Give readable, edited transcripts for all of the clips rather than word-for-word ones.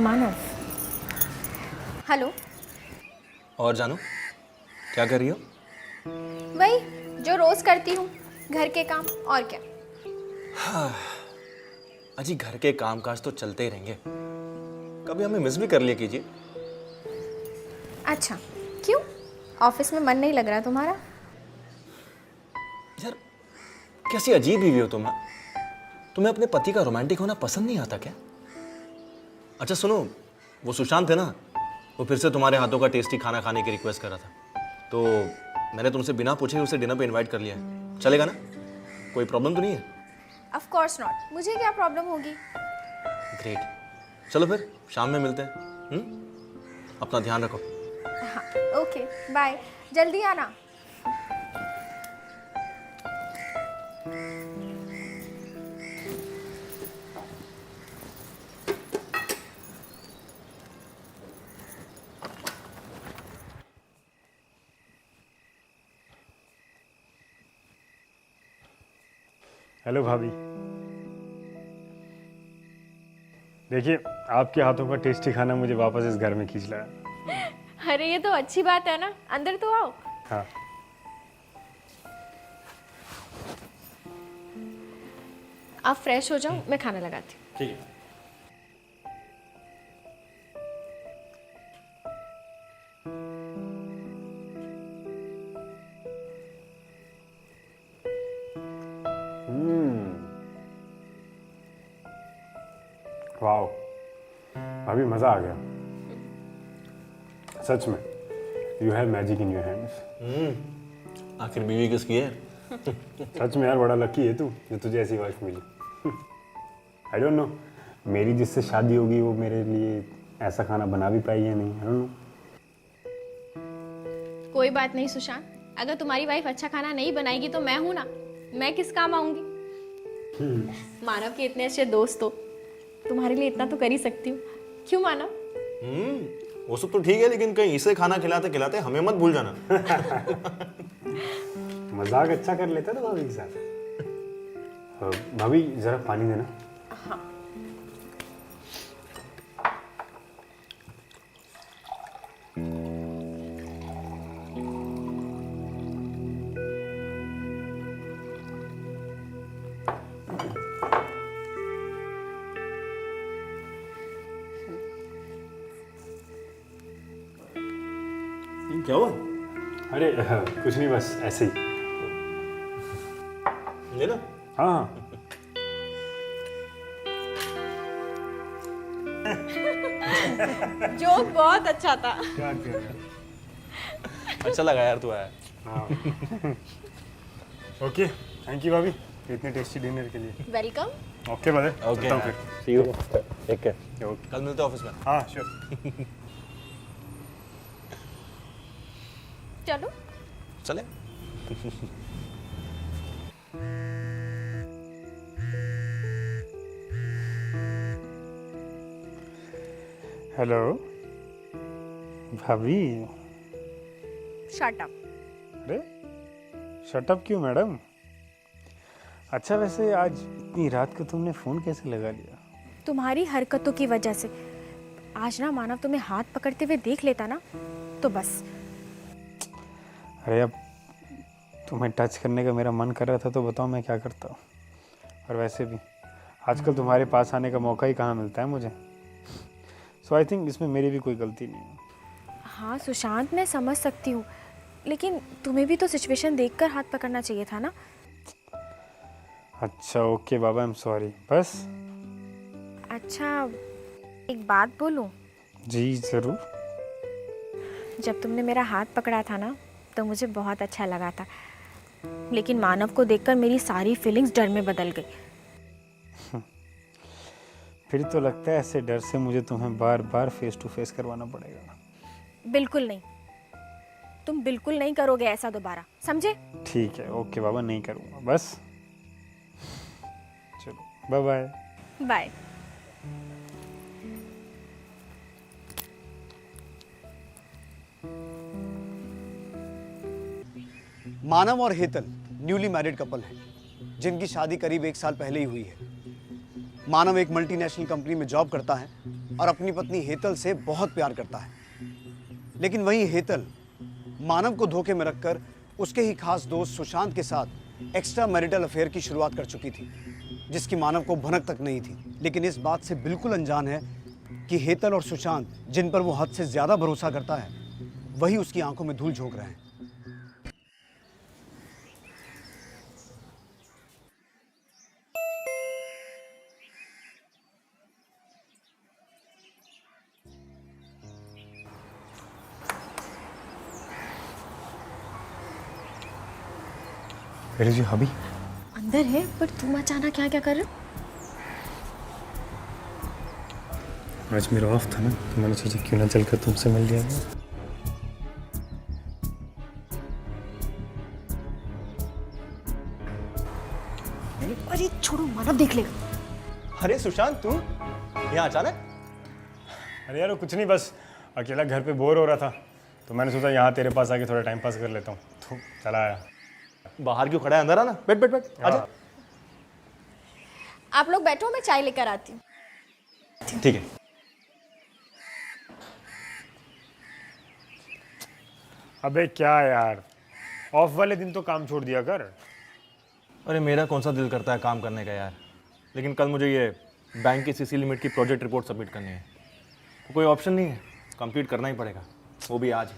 मानव। Hello. और जानू, क्या कर रही हो? वही जो रोज करती हूँ, घर के काम, और क्या। अजी, घर के कामकाज तो चलते ही रहेंगे, कभी हमें मिस भी कर लिया कीजिए। अच्छा, क्यों? ऑफिस में मन नहीं लग रहा तुम्हारा? यार, कैसी अजीब बीवी हो तुम। तुम्हें अपने पति का रोमांटिक होना पसंद नहीं आता क्या? अच्छा सुनो, वो सुशांत है ना, वो फिर से तुम्हारे हाथों का टेस्टी खाना खाने की रिक्वेस्ट कर रहा था, तो मैंने तुमसे बिना पूछे उसे डिनर पे इनवाइट कर लिया है। चलेगा ना? कोई प्रॉब्लम तो नहीं है? ऑफ कोर्स नॉट, मुझे क्या प्रॉब्लम होगी। ग्रेट, चलो फिर शाम में मिलते हैं। अपना ध्यान रखो। हाँ, ओके, बाय, जल्दी आना। हेलो भाभी। देखिए, आपके हाथों का टेस्टी खाना मुझे वापस इस घर में खींच लाया। अरे ये तो अच्छी बात है ना, अंदर तो आओ। हाँ। आप फ्रेश हो जाओ, मैं खाना लगाती हूँ। ठीक है। वाओ, भाभी मज़ा आ गया सच में। You have magic in your hands. आखिर बीवी किसकी है? सच में यार, बड़ा लकी है तू जो तुझे ऐसी वाइफ मिली। आई डोंट नो, मेरी जिससे शादी होगी वो मेरे लिए ऐसा खाना बना भी पाई या नहीं। आई डोंट नो। कोई बात नहीं सुशांत, अगर तुम्हारी वाइफ अच्छा खाना नहीं बनाएगी तो मैं हूं ना, मैं किस काम आऊंगी। मानव के इतने अच्छे दोस्त हो, तुम्हारे लिए इतना तो कर ही सकती हूँ। क्यों मानव? वो सब तो ठीक है, लेकिन कहीं इसे खाना खिलाते खिलाते हमें मत भूल जाना। मजाक अच्छा कर लेता था भाभी के साथ। भाभी जरा पानी देना। हाँ। क्या हुआ? अरे कुछ नहीं, बस ऐसे ही। लेना। हाँ। जोक बहुत अच्छा था। क्या कर अच्छा लगा यार तू आया। हाँ। ओके, थैंक यू भाभी इतने टेस्टी डिनर के लिए। वेलकम। Okay bye. ओके, चलता हूँ सी यू। Take care. फिर। ओके। कल मिलते हैं ऑफिस में। हाँ श्योर। चलो। चले। हेलो भाभी। Shut up. अरे शट अप क्यों मैडम? अच्छा वैसे आज इतनी रात को तुमने फ़ोन कैसे लगा लिया? तुम्हारी हरकतों की वजह से। आज ना मानव तुम्हें हाथ पकड़ते हुए देख लेता ना, तो बस। अरे अब तुम्हें टच करने का मेरा मन कर रहा था तो बताओ मैं क्या करता। और वैसे भी आजकल तुम्हारे पास आने का मौका ही कहाँ मिलता है मुझे। सो आई थिंक इसमें मेरी भी कोई गलती नहीं है। हाँ सुशांत, मैं समझ सकती हूँ, लेकिन तुम्हें भी तो सिचुएशन देखकर हाथ पकड़ना चाहिए था ना। अच्छा okay Baba, I am sorry. बस। अच्छा, एक बात बोलूं? जी ज़रूर। जब तुमने मेरा हाथ पकड़ा था ना, तो मुझे बहुत अच्छा लगा था, लेकिन मानव को देखकर मेरी सारी फीलिंग्स डर में बदल गई। फिर तो लगता है ऐसे डर से मुझे तुम्हें बार बार फेस टू फेस करवाना पड़ेगा। बिल्कुल नहीं, तुम बिल्कुल नहीं करोगे ऐसा दोबारा, समझे? ठीक है ओके बाबा, नहीं करूँगा बस। चलो बाय बाय। बाय। मानव और हेतल न्यूली मैरिड कपल हैं, जिनकी शादी करीब 1 साल पहले ही हुई है। मानव एक मल्टीनेशनल कंपनी में जॉब करता है और अपनी पत्नी हेतल से बहुत प्यार करता है। लेकिन वहीं हेतल मानव को धोखे में रखकर उसके ही खास दोस्त सुशांत के साथ एक्स्ट्रा मैरिटल अफेयर की शुरुआत कर चुकी थी, जिसकी मानव को भनक तक नहीं थी। लेकिन इस बात से बिल्कुल अनजान है कि हेतल और सुशांत, जिन पर वो हद से ज्यादा भरोसा करता है, वही उसकी आंखों में धूल झोंक रहे हैं। वेयर इज योर हबी? अंदर है, पर तुम अचानक क्या क्या कर रहे हो? आज मेरा ऑफ था ना, तो मैंने सोचा क्यों ना चलकर तुमसे मिल लिया जाए। अरे छोड़ो, मानव देख लेगा। अरे सुशांत, तू यहाँ अचानक? अरे यार वो कुछ नहीं, बस अकेला घर पे बोर हो रहा था, तो मैंने सोचा यहाँ तेरे पास आके थोड़ा टाइम पास कर लेता हूँ, तो चला आया। बाहर क्यों खड़ा है, अंदर आना। बैठ बैठ बैठ, आजा। आप लोग बैठो, मैं चाय लेकर आती हूँ। ठीक है। अबे क्या यार, ऑफ वाले दिन तो काम छोड़ दिया कर। अरे मेरा कौन सा दिल करता है काम करने का यार, लेकिन कल मुझे ये बैंक की सीसी लिमिट की प्रोजेक्ट रिपोर्ट सबमिट करनी है, तो कोई ऑप्शन नहीं है, कंप्लीट करना ही पड़ेगा, वो भी आज।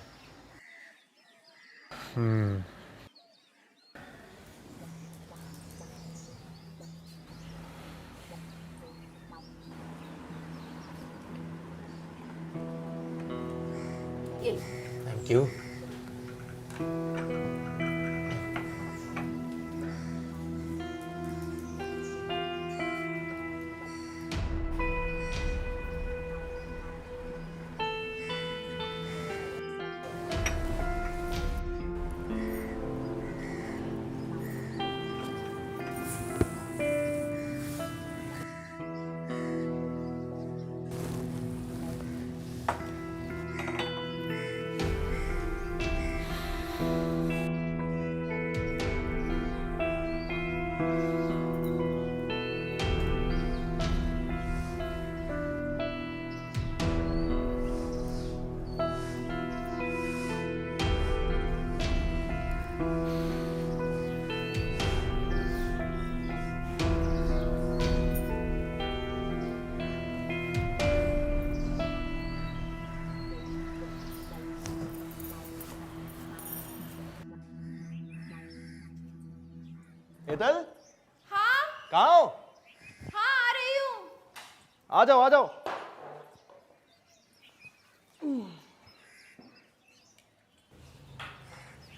ये लो। Thank you. हेतल, हाँ कहाँ हो? हाँ, आ रही हूँ। आ जाओ आ जाओ।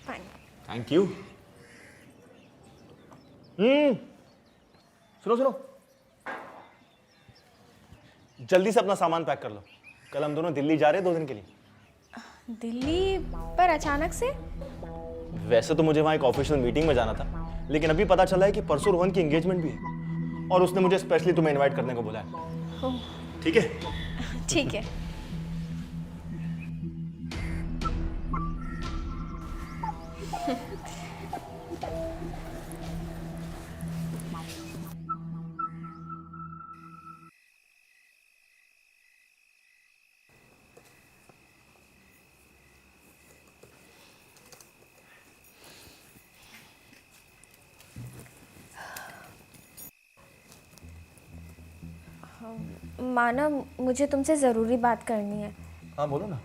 फाइन। Thank you. सुनो सुनो, जल्दी से अपना सामान पैक कर लो, कल हम दोनों दिल्ली जा रहे हैं 2 दिन के लिए। दिल्ली पर अचानक से? वैसे तो मुझे वहाँ एक ऑफिशियल मीटिंग में जाना था, लेकिन अभी पता चला है कि परसों रोहन की एंगेजमेंट भी है और उसने मुझे स्पेशली तुम्हें इनवाइट करने को बोला है। ओह, ठीक है? ठीक है। मानव, मुझे तुमसे ज़रूरी बात करनी है। हाँ बोलो ना।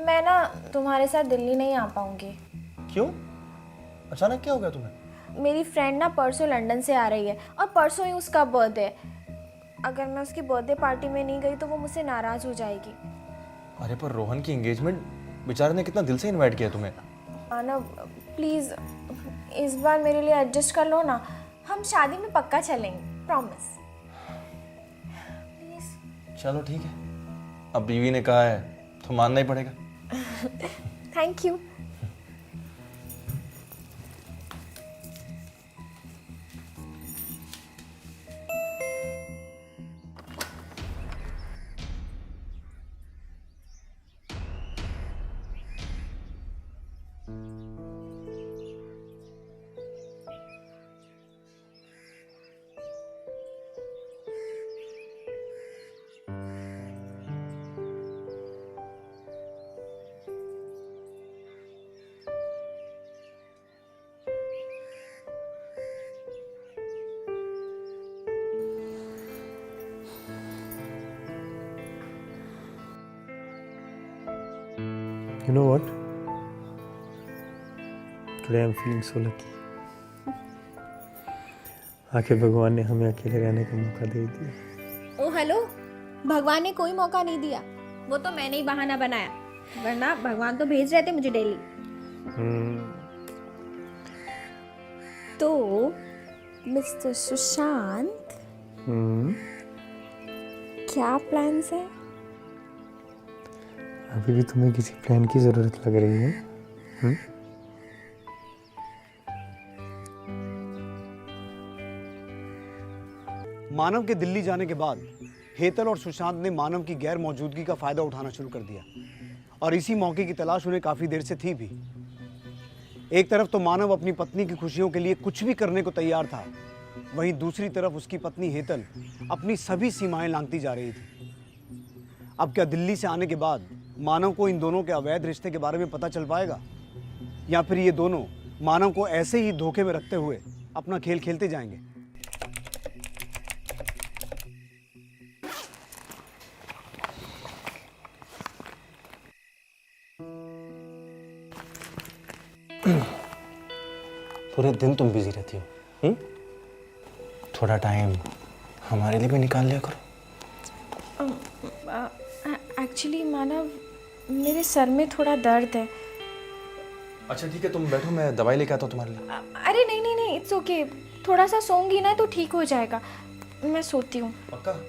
मैं ना तुम्हारे साथ दिल्ली नहीं आ पाऊंगी। क्यों? अचानक क्या हो गया तुम्हें? मेरी फ्रेंड ना परसों लंदन से आ रही है और परसों ही उसका बर्थडे है। अगर मैं उसकी बर्थडे पार्टी में नहीं गई तो वो मुझसे नाराज़ हो जाएगी। अरे पर रोहन की एंगेजमेंट, बेचारे ने कितना दिल से इनवाइट किया तुम्हें। मानव प्लीज़ इस बार मेरे लिए एडजस्ट कर लो ना, हम शादी में पक्का चलेंगे, प्रॉमिस। चलो ठीक है, अब बीवी ने कहा है तो मानना ही पड़ेगा। Thank you. You know what? Today I'm feeling so lucky. आखिर भगवान ने हमें अकेले रहने का मौका दे दिया। ओ हेलो, भगवान ने कोई मौका नहीं दिया, वो तो मैंने ही बहाना बनाया, वरना भगवान तो भेज रहे थे मुझे डेली। तो मिस्टर सुशांत, क्या प्लान्स है? अभी भी तुम्हें किसी प्लान की जरूरत लग रही है? मानव के दिल्ली जाने के बाद हेतल और सुशांत ने मानव की गैर मौजूदगी का फायदा उठाना शुरू कर दिया और इसी मौके की तलाश उन्हें काफी देर से थी भी। एक तरफ तो मानव अपनी पत्नी की खुशियों के लिए कुछ भी करने को तैयार था, वहीं दूसरी तरफ उसकी पत्नी हेतल अपनी सभी सीमाएं लांघती जा रही थी। अब क्या दिल्ली से आने के बाद मानव को इन दोनों के अवैध रिश्ते के बारे में पता चल पाएगा, या फिर ये दोनों मानव को ऐसे ही धोखे में रखते हुए अपना खेल खेलते जाएंगे? पूरे दिन तुम बिजी रहती हो, थोड़ा टाइम हमारे लिए भी निकाल लिया करो। एक्चुअली मानव, मेरे सर में थोड़ा दर्द है। अच्छा ठीक है, तुम बैठो, मैं दवाई लेके आता हूँ तुम्हारे लिए। अरे नहीं नहीं नहीं, इट्स ओके, थोड़ा सा सोऊंगी ना तो ठीक हो जाएगा, मैं सोती हूँ। पक्का?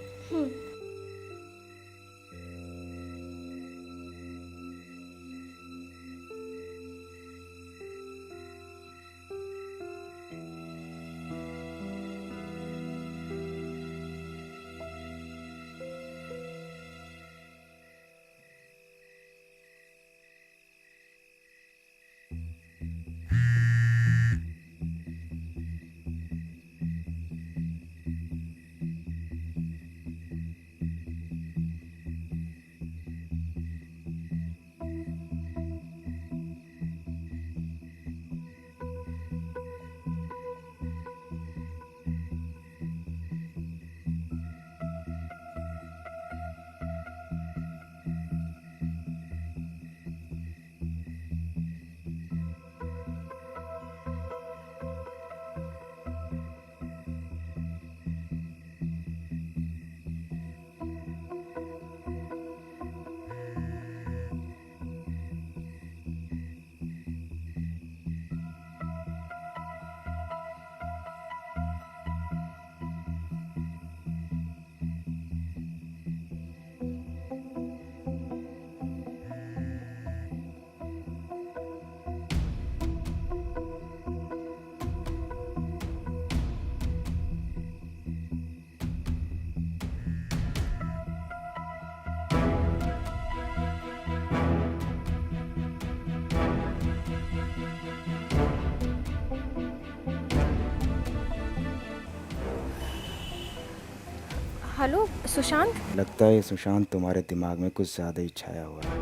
हेलो सुशांत। लगता है सुशांत तुम्हारे दिमाग में कुछ ज़्यादा ही छाया हुआ है,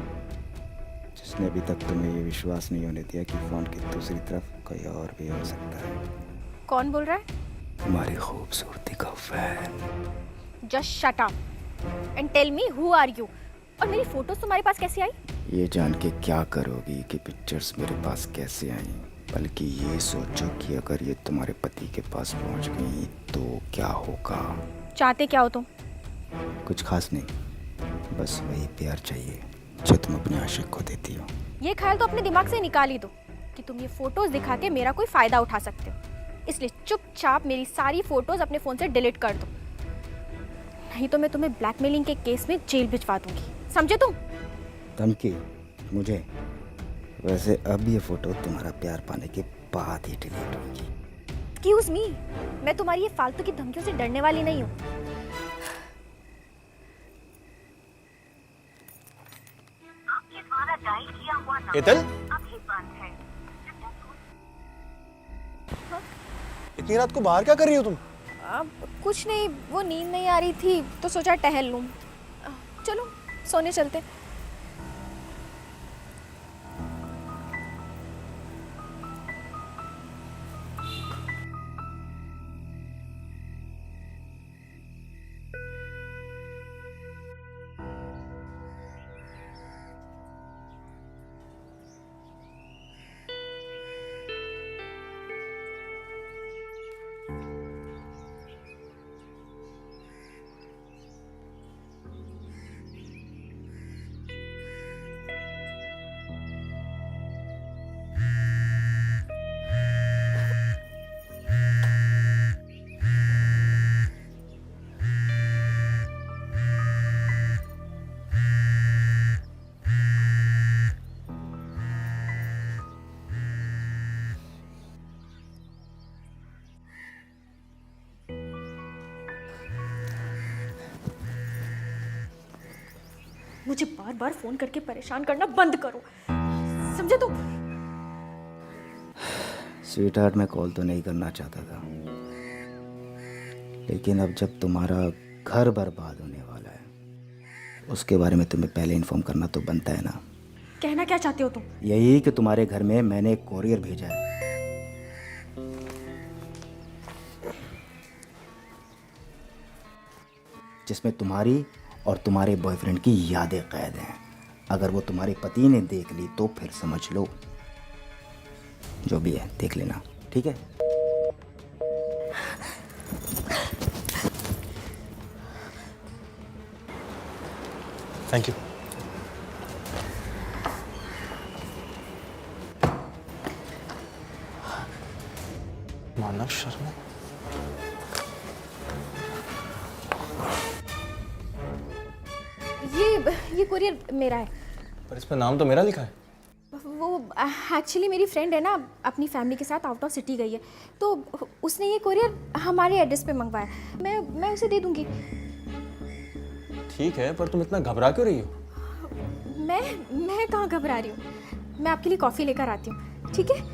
जिसने अभी तक तुम्हें ये विश्वास नहीं होने दिया कि फ़ोन की दूसरी तरफ कोई और भी हो सकता है। कौन बोल रहा है? तुम्हारी खूबसूरती का fan. Just shut up and tell me who are you, और मेरी फोटोज तुम्हारे पास कैसे आई? ये जान के क्या करोगी कि पिक्चर्स मेरे पास कैसे आई, बल्कि ये सोचो कि अगर ये तुम्हारे पति के पास पहुंच गई तो क्या होगा। चाहते क्या हो तुम? कुछ खास नहीं, बस वही प्यार चाहिए जो तुम अपने आशिक को देती हो। ये ख्याल तो अपने दिमाग से निकाल ही दो कि तुम ये फोटोज दिखा के मेरा कोई फायदा उठा सकते हो, इसलिए चुपचाप मेरी सारी फोटोज अपने फ़ोन से डिलीट कर दो, नहीं तो मैं तुम्हें ब्लैकमेलिंग के केस में जेल भिजवा दूंगी, समझे तुम? धमकी मुझे? वैसे अब ये फोटो तुम्हारा प्यार पाने के बाद ही डिलीट होगी। एक्सक्यूज मी, मैं तुम्हारी ये फालतू की धमकियों से डरने वाली नहीं हूँ। हेतल, इतनी रात को बाहर क्या कर रही हो तुम? अब कुछ नहीं, वो नींद नहीं आ रही थी तो सोचा टहल लूँ। चलो सोने चलते। मुझे बार बार फोन करके परेशान करना बंद करो, समझे तुम? स्वीट हार्ट, मैं कॉल तो नहीं करना चाहता था, लेकिन अब जब तुम्हारा घर बर्बाद होने वाला है, उसके बारे में तुम्हें पहले इन्फॉर्म करना तो बनता है ना। कहना क्या चाहते हो तुम? यही कि तुम्हारे घर में मैंने एक कोरियर भेजा है, जिसमें तुम्हारी और तुम्हारे बॉयफ्रेंड की यादें कैद हैं। अगर वो तुम्हारे पति ने देख ली तो फिर समझ लो, जो भी है देख लेना, ठीक है? Thank you. मानव शर्मा, ये कुरियर मेरा है। पर इस पर नाम तो मेरा लिखा है। वो एक्चुअली मेरी फ्रेंड है ना, अपनी फैमिली के साथ आउट ऑफ सिटी गई है, तो उसने ये कुरियर हमारे एड्रेस पे मंगवाया। मैं उसे दे दूंगी। ठीक है, पर तुम इतना घबरा क्यों रही हो? मैं कहाँ घबरा रही हूँ? मैं आपके लिए कॉफ़ी लेकर आती हूँ, ठीक है?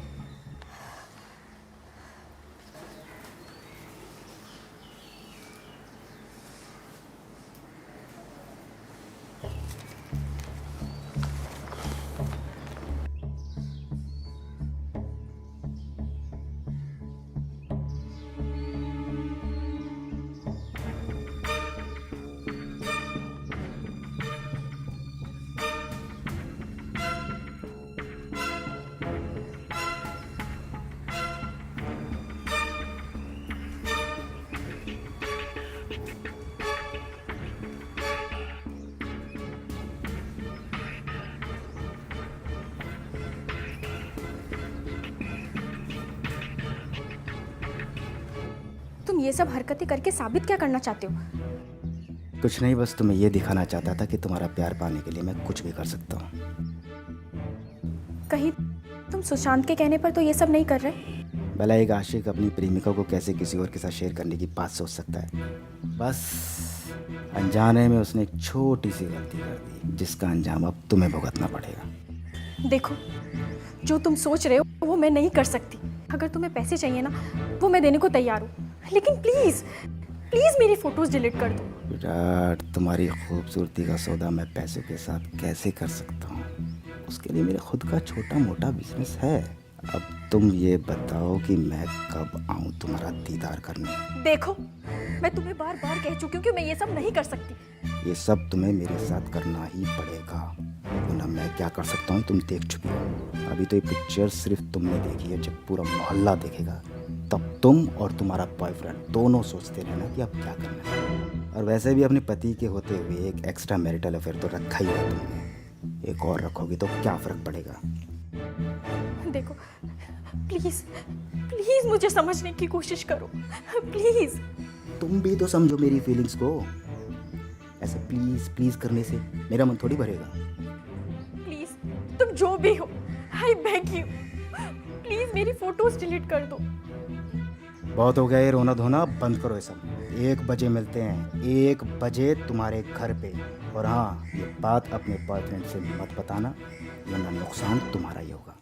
तुम ये सब हरकतें करके साबित क्या करना चाहते हो? कुछ नहीं, बस तुम्हें ये दिखाना चाहता था कि तुम्हारा प्यार पाने के लिए मैं कुछ भी कर सकता हूँ। कहीं तुम सुशांत के कहने पर तो ये सब नहीं कर रहे? भला एक आशिक अपनी प्रेमिका को कैसे किसी और के साथ शेयर करने की बात सोच सकता है? बस अनजाने में उसने एक छोटी सी गलती कर दी, जिसका अंजाम अब तुम्हें भुगतना पड़ेगा। देखो, जो तुम सोच रहे हो वो मैं नहीं कर सकती। अगर तुम्हें पैसे चाहिए ना, वो मैं देने को तैयार हूँ, लेकिन प्लीज प्लीज मेरी फोटोज डिलीट कर दो। विराट, तुम्हारी खूबसूरती का सौदा मैं पैसों के साथ कैसे कर सकता हूँ? उसके लिए मेरा खुद का छोटा मोटा बिजनेस है। अब तुम ये बताओ कि मैं कब आऊँ तुम्हारा दीदार करने? देखो, मैं तुम्हें बार बार कह चुकी हूँ कि मैं ये सब नहीं कर सकती। ये सब तुम्हें मेरे साथ करना ही पड़ेगा, वरना मैं क्या कर सकता हूँ तुम देख चुकी हो। अभी तो ये पिक्चर सिर्फ तुमने देखी है, जब पूरा मोहल्ला देखेगा तब तुम और तुम्हारा बॉयफ्रेंड दोनों सोचते रहना कि अब क्या करना है। और वैसे भी अपने पति के होते हुए एक एक्स्ट्रा मैरिटल अफेयर तो रखा ही है तुमने, एक और रखोगी तो क्या फर्क पड़ेगा? देखो, प्लीज प्लीज मुझे समझने की कोशिश करो, प्लीज। तुम भी तो समझो मेरी फीलिंग्स को। ऐसे प्लीज प्लीज करने से मेरा मन थोड़ी भरेगा। प्लीज, तुम जो भी हो, आई बेग यू, प्लीज मेरी फोटोज डिलीट कर दो। बहुत हो गया ये रोना धोना, बंद करो ये सब। 1 बजे मिलते हैं, 1 बजे तुम्हारे घर पे। और हाँ, ये बात अपने बॉयफ्रेंड से मत बताना, वरना नुकसान तुम्हारा ही होगा।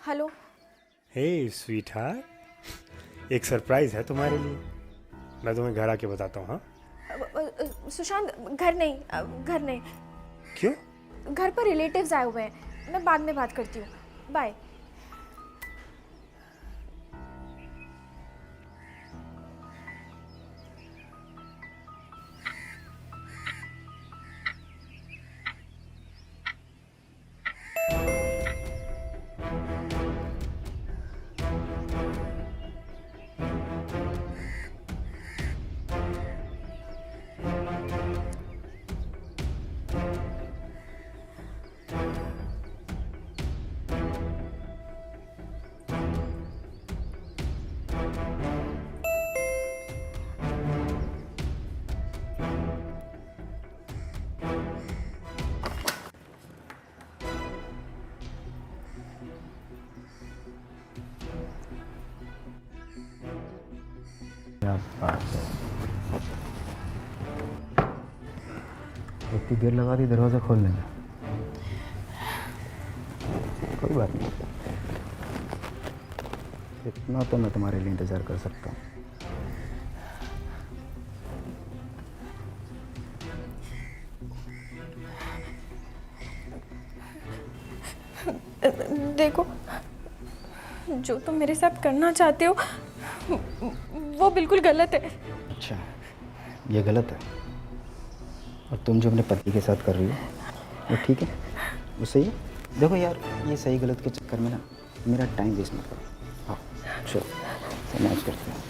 हेलो। हे स्वीट हार्ट, एक सरप्राइज है तुम्हारे लिए। मैं तुम्हें घर आके बताता हूँ। हाँ, सुशांत, घर नहीं। क्यों? घर पर रिलेटिव्स आए हुए हैं, मैं बाद में बात करती हूँ, बाय। क्या बात है, इतनी देर लगा दी दरवाज़ा खोलने में। कोई बात नहीं, इतना तो मैं तुम्हारे लिए इंतज़ार कर सकता हूँ। देखो, जो तुम मेरे साथ करना चाहते हो वो बिल्कुल गलत है। अच्छा, ये गलत है, और तुम जो अपने पति के साथ कर रही हो वो ठीक है, वो सही है। देखो यार, ये सही गलत के चक्कर में ना मेरा टाइम वेस्ट मत करो। हाँ चलो, मैच करते हैं।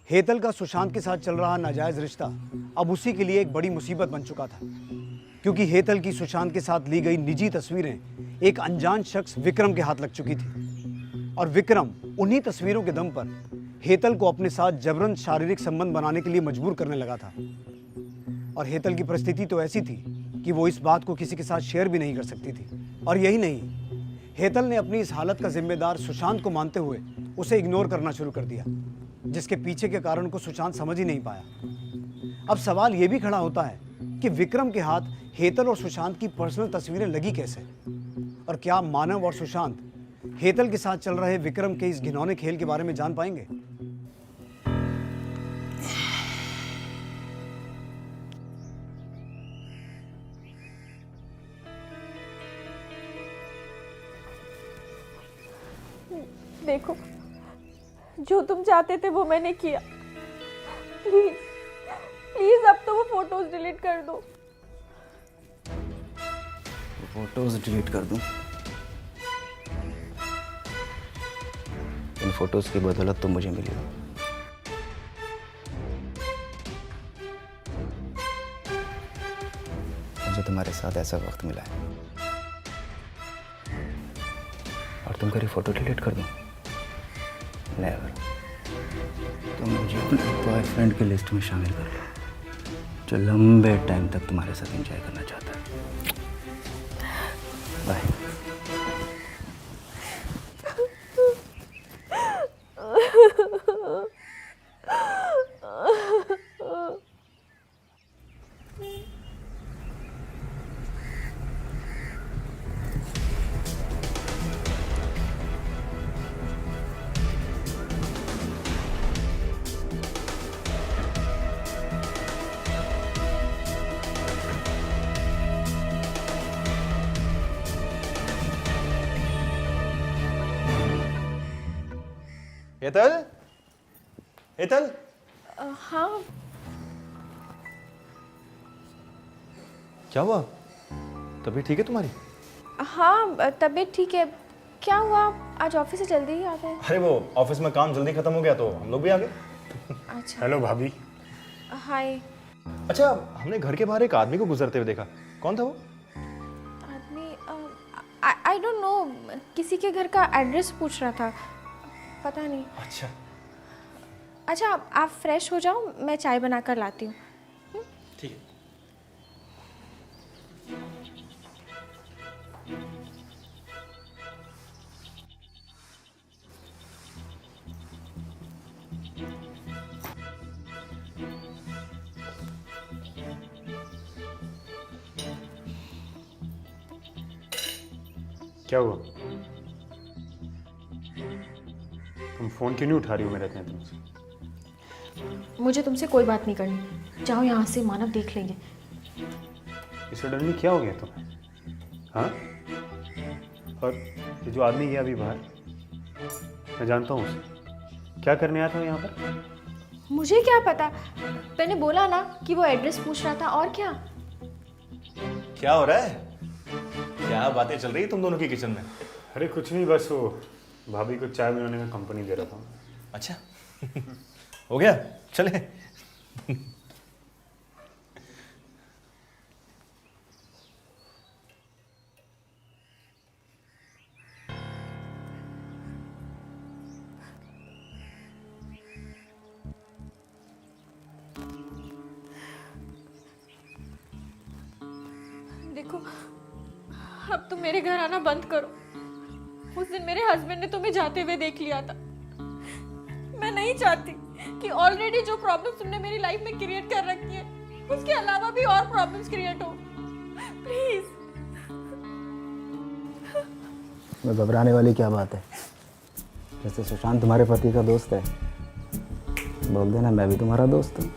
हेतल का सुशांत के साथ चल रहा नाजायज रिश्ता अब उसी के लिए एक बड़ी मुसीबत बन चुका था, क्योंकि हेतल की सुशांत के साथ ली गई निजी तस्वीरें एक अनजान शख्स विक्रम के हाथ लग चुकी थी, और विक्रम उन्हीं तस्वीरों के दम पर हेतल को अपने साथ जबरन शारीरिक संबंध बनाने के लिए मजबूर करने लगा था। और हेतल की परिस्थिति तो ऐसी थी कि वो इस बात को किसी के साथ शेयर भी नहीं कर सकती थी। और यही नहीं, हेतल ने अपनी इस हालत का जिम्मेदार सुशांत को मानते हुए उसे इग्नोर करना शुरू कर दिया, जिसके पीछे के कारण को सुशांत समझ ही नहीं पाया। अब सवाल यह भी खड़ा होता है कि विक्रम के हाथ हेतल और सुशांत की पर्सनल तस्वीरें लगी कैसे, और क्या मानव और सुशांत हेतल के साथ चल रहे विक्रम के इस घिनौने खेल के बारे में जान पाएंगे। देखो, जो तुम चाहते थे वो मैंने किया। प्लीज प्लीज अब तो वो फोटोज डिलीट कर दो। फोटोज डिलीट कर दूं? इन फोटोज की बदौलत तो मुझे मिली। मुझे तुम्हारे साथ ऐसा वक्त मिला है, और तुम करी फोटो डिलीट कर दो? नेवर। तुम मुझे अपने बॉयफ्रेंड की लिस्ट में शामिल कर लो, जो लंबे टाइम तक तुम्हारे साथ एंजॉय करना चाहता है। बाय। हेतल, हेतल, हाँ, क्या हुआ? तबीयत ठीक है तुम्हारी? हाँ तबीयत ठीक है। क्या हुआ, आज ऑफिस से जल्दी ही आ गए? अरे वो ऑफिस में काम जल्दी खत्म हो गया तो हम लोग भी आ गए। अच्छा। हेलो भाभी। हाय। अच्छा, हमने घर के बाहर एक आदमी को गुजरते हुए देखा, कौन था वो? आदमी आई डोंट नो, किसी के घर का एड्रेस पूछ रहा था, पता नहीं। अच्छा अच्छा आप फ्रेश हो जाओ, मैं चाय बना कर लाती हूँ। ठीक है। क्या हुआ? तुम फोन क्यों नहीं उठा रही हो मेरे इतने दिनों से? मुझे तुमसे कोई बात नहीं करनी, जाओ यहाँ से, मानव देख लेंगे। सडनली क्या हो गया तुम्हें? हाँ? और ये जो आदमी गया अभी बाहर, मैं जानता हूँ उसे, क्या करने आया था यहाँ पर? मुझे क्या पता, मैंने बोला ना कि वो एड्रेस पूछ रहा था, और क्या। क्या हो रहा है? क्या बातें चल रही है तुम दोनों की किचन में? अरे कुछ नहीं, बस वो भाभी को चाय बनाने में कंपनी दे रहा था। अच्छा हो गया, चले। देखो, अब तुम मेरे घर आना बंद करो। उस दिन मेरे हस्बैंड ने तुम्हें जाते हुए देख लिया था। मैं नहीं चाहती कि ऑलरेडी जो प्रॉब्लम्स तुमने मेरी लाइफ में क्रिएट कर रखी है, उसके अलावा भी और प्रॉब्लम्स क्रिएट हो। प्लीज। मैं घबराने वाली क्या बात है? जैसे सुशांत तुम्हारे पति का दोस्त है, बोल देना मैं भी तुम्हारा दोस्त हूँ।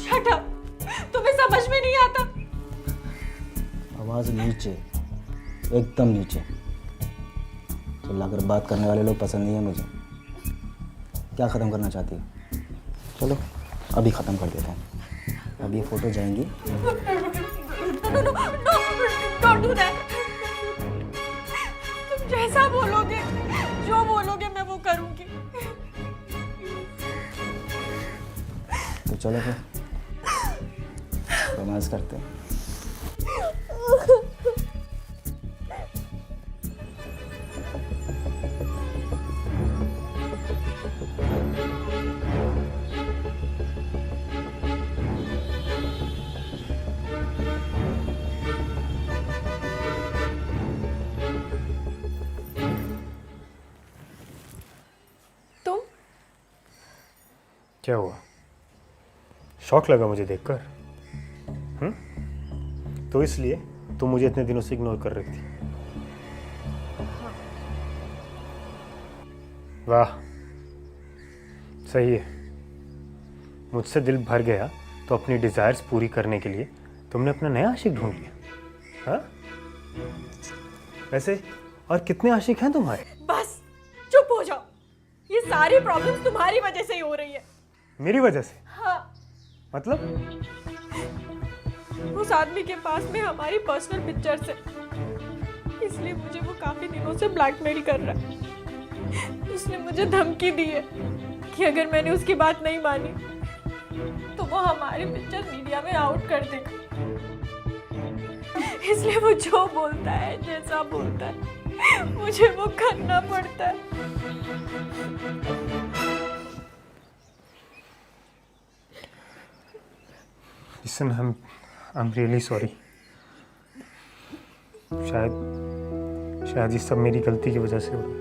शट अप, तुम्हें समझ में नहीं आता। आवाज़ नीचे, एकदम नीचे। चिल्लाकर बात करने वाले लोग पसंद नहीं है मुझे। क्या ख़त्म करना चाहती हो? चलो अभी ख़त्म कर देते हैं। अब ये फ़ोटो जाएंगी। Don't do that. तुम जैसा बोलोगे, जो बोलोगे मैं वो करूंगी। तो चलो फिर रोमांस करते हैं। तुम क्या हुआ? शौक लगा मुझे देखकर? तो इसलिए तुम मुझे इतने दिनों से इग्नोर कर रही थी? वाह, सही है। मुझसे दिल भर गया तो अपनी डिजायर्स पूरी करने के लिए तुमने अपना नया आशिक ढूंढ लिया। हाँ? वैसे और कितने आशिक हैं तुम्हारे? बस चुप हो जाओ। ये सारी प्रॉब्लम्स तुम्हारी वजह से ही हो रही है। मेरी वजह से? हाँ, मतलब? उस आदमी के पास में हमारी पर्सनल पिक्चर्स है, इसलिए मुझे वो काफी दिनों से ब्लैकमेल कर रहा है। उसने मुझे धमकी दी है कि अगर मैंने उसकी बात नहीं मानी तो वो हमारी पिक्चर मीडिया में आउट कर देगा। इसलिए वो जो बोलता है, जैसा बोलता है, मुझे वो करना पड़ता है। Listen, I'm really sorry. शायद ये सब मेरी गलती की वजह से हो गया।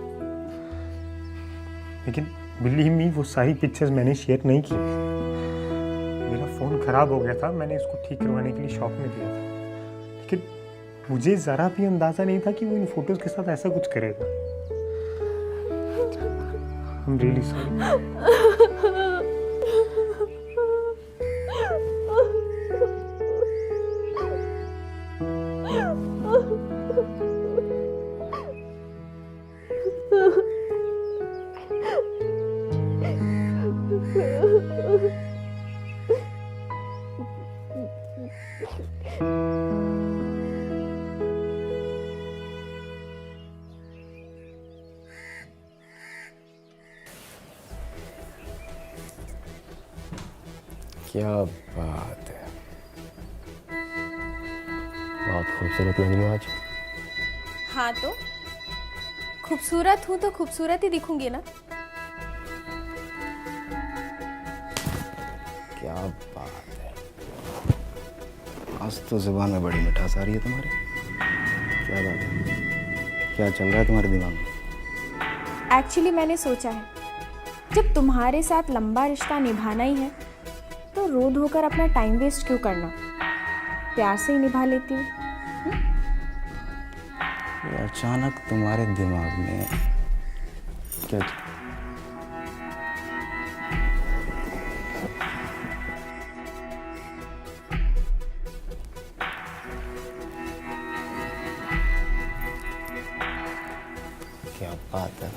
लेकिन बिलीव मी, वो सारी पिक्चर्स मैंने शेयर नहीं की। मेरा फ़ोन ख़राब हो गया था, मैंने इसको ठीक करवाने के लिए शॉप में दिया था। लेकिन मुझे ज़रा भी अंदाज़ा नहीं था कि वो इन फोटोज़ के साथ ऐसा कुछ करेगा। I'm really sorry. क्या बात है, बहुत खूबसूरत लग रही हो आज। हाँ तो खूबसूरत हूँ तो खूबसूरत ही दिखूंगी ना। क्या बात है, आज तो जुबान में बड़ी मिठास आ रही है तुम्हारी। क्या बात है, क्या चल रहा है तुम्हारे दिमाग में? एक्चुअली मैंने सोचा है जब तुम्हारे साथ लंबा रिश्ता निभाना ही है तो रो धोकर अपना टाइम वेस्ट क्यों करना, प्यार से ही निभा लेती हूँ। ये अचानक तुम्हारे दिमाग में क्या? क्या बात है,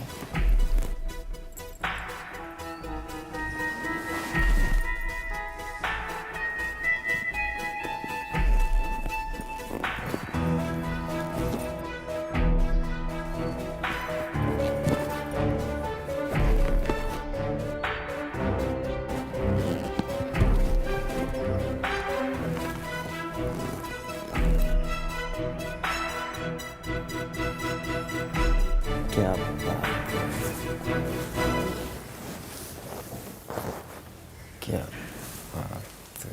क्या बात है, क्या बात है।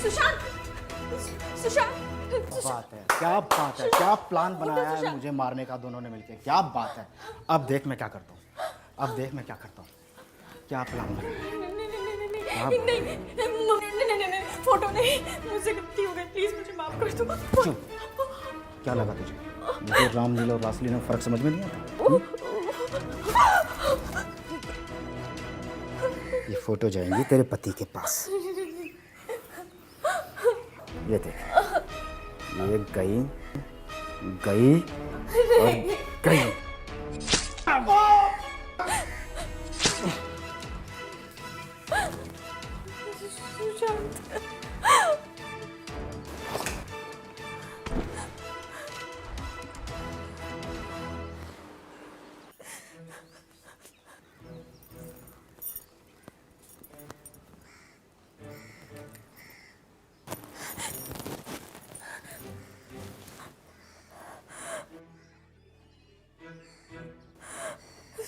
सुशांत, सुशांत, बात है, क्या बात है, क्या प्लान बनाया है मुझे मारने का दोनों ने मिलके? क्या बात है, अब देख मैं क्या करता हूँ, अब देख मैं क्या करता हूँ। क्या प्लान बनाया है? नहीं, फोटो नहीं, मुझसे गलती हो गई, प्लीज मुझे माफ कर दो। चुप, क्या लगा तुझे? मुझे रामलीला और रासलीला में फर्क समझ में नहीं आता। ये फोटो जाएंगी तेरे पति के पास। ये देख, ये गई गई और गई।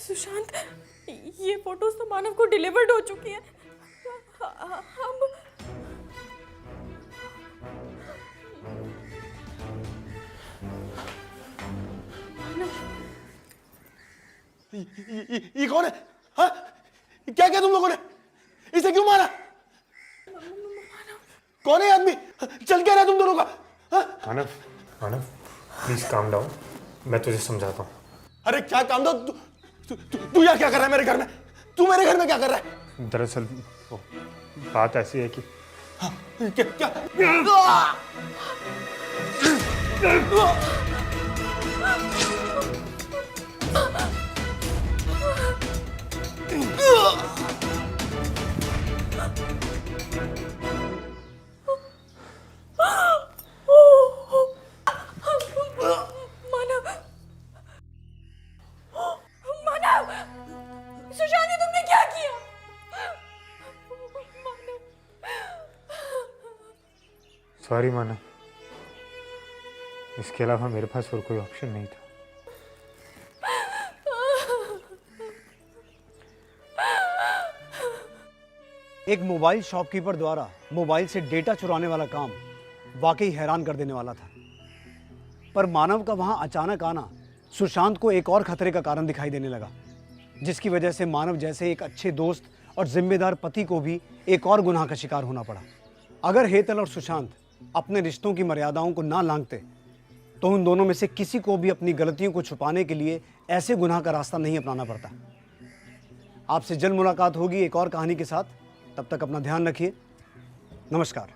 सुशांत, ये फोटोज तो मानव को डिलीवर्ड हो चुकी है। हम ये कौन है? हाँ? क्या किया तुम लोगों ने? इसे क्यों मारा? कौन है आदमी? चल क्या रहा है तुम दोनों का? हाँ? मानव, मानव प्लीज काम डाउन, मैं तुझे समझाता हूँ। अरे क्या काम दो? तू यहाँ क्या कर रहा है मेरे घर में? तू मेरे घर में क्या कर रहा है? दरअसल वो बात ऐसी है कि हाँ, क्या क्या? सुशांत, ये तुमने क्या किया? सॉरी मानव, इसके अलावा मेरे पास और कोई ऑप्शन नहीं था। एक मोबाइल शॉपकीपर द्वारा मोबाइल से डेटा चुराने वाला काम वाकई हैरान कर देने वाला था, पर मानव का वहां अचानक आना सुशांत को एक और खतरे का कारण दिखाई देने लगा, जिसकी वजह से मानव जैसे एक अच्छे दोस्त और जिम्मेदार पति को भी एक और गुनाह का शिकार होना पड़ा। अगर हेतल और सुशांत अपने रिश्तों की मर्यादाओं को ना लांघते तो उन दोनों में से किसी को भी अपनी गलतियों को छुपाने के लिए ऐसे गुनाह का रास्ता नहीं अपनाना पड़ता। आपसे जल्द मुलाकात होगी एक और कहानी के साथ, तब तक अपना ध्यान रखिए। नमस्कार।